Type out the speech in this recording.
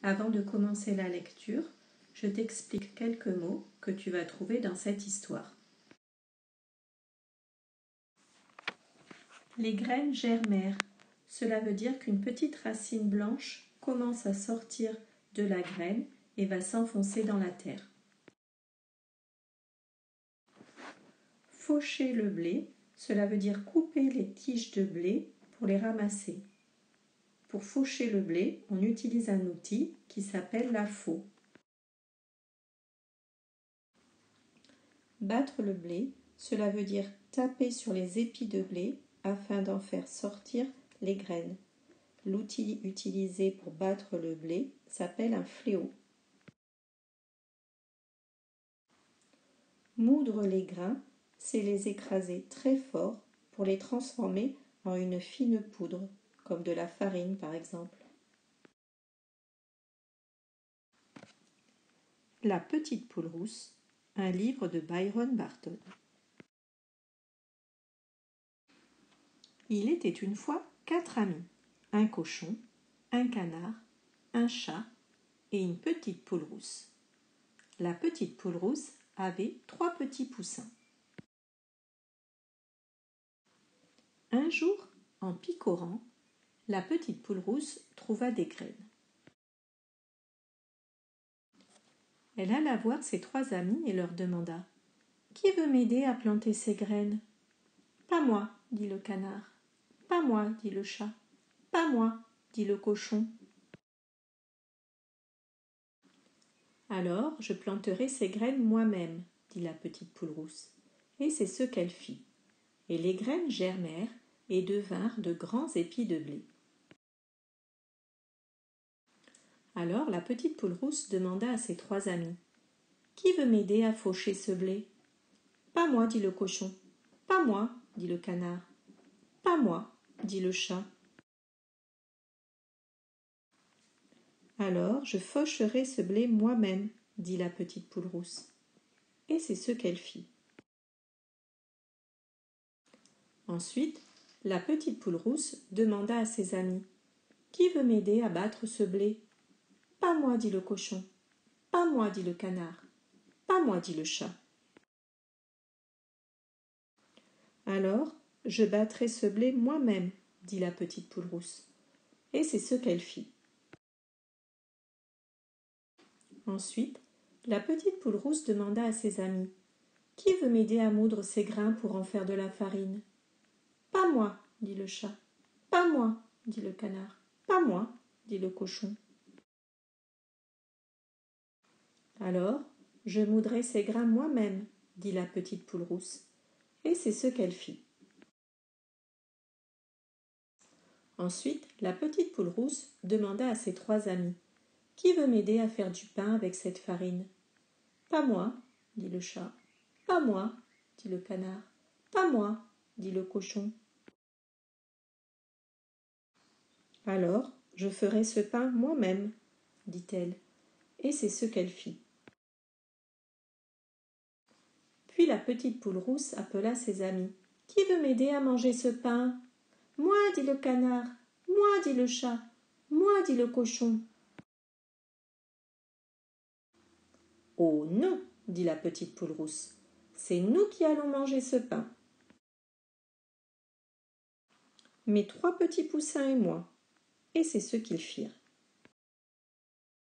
Avant de commencer la lecture, je t'explique quelques mots que tu vas trouver dans cette histoire. Les graines germèrent. Cela veut dire qu'une petite racine blanche commence à sortir de la graine et va s'enfoncer dans la terre. Faucher le blé, cela veut dire couper les tiges de blé pour les ramasser. Pour faucher le blé, on utilise un outil qui s'appelle la faux. Battre le blé, cela veut dire taper sur les épis de blé afin d'en faire sortir les graines. L'outil utilisé pour battre le blé s'appelle un fléau. Moudre les grains, c'est les écraser très fort pour les transformer en une fine poudre, comme de la farine par exemple. La petite poule rousse, un livre de Byron Barton. Il était une fois 4 amis, un cochon, un canard, un chat et une petite poule rousse. La petite poule rousse avait 3 petits poussins. Un jour, en picorant, la petite poule rousse trouva des graines. Elle alla voir ses 3 amis et leur demanda « Qui veut m'aider à planter ces graines ?»« Pas moi, dit le canard. »« Pas moi, dit le chat. »« Pas moi, dit le cochon. »« Alors, je planterai ces graines moi-même, dit la petite poule rousse. Et c'est ce qu'elle fit. Et les graines germèrent et devinrent de grands épis de blé. Alors la petite poule rousse demanda à ses 3 amis « Qui veut m'aider à faucher ce blé ?»« Pas moi, dit le cochon. »« Pas moi, dit le canard. »« Pas moi, dit le chat. »« Alors je faucherai ce blé moi-même, dit la petite poule rousse. Et c'est ce qu'elle fit. Ensuite, la petite poule rousse demanda à ses amis « Qui veut m'aider à battre ce blé ?»« Pas moi, dit le cochon. »« Pas moi, dit le canard. »« Pas moi, dit le chat. »« Alors, je battrai ce blé moi-même, dit la petite poule rousse. Et c'est ce qu'elle fit. Ensuite, la petite poule rousse demanda à ses amis « Qui veut m'aider à moudre ces grains pour en faire de la farine ?»« Pas moi, dit le chat. »« Pas moi, dit le canard. »« Pas moi, dit le cochon. »« Alors, je moudrai ces grains moi-même, dit la petite poule rousse. Et c'est ce qu'elle fit. Ensuite, la petite poule rousse demanda à ses 3 amis « Qui veut m'aider à faire du pain avec cette farine ?»« Pas moi, dit le chat. »« Pas moi, dit le canard. »« Pas moi, dit le cochon. »« Alors, je ferai ce pain moi-même, dit-elle. Et c'est ce qu'elle fit. Puis la petite poule rousse appela ses amis. « Qui veut m'aider à manger ce pain ?»« Moi, dit le canard. »« Moi, dit le chat. »« Moi, dit le cochon. »« Oh non, dit la petite poule rousse. C'est nous qui allons manger ce pain. Mes 3 petits poussins et moi. » Et c'est ce qu'ils firent.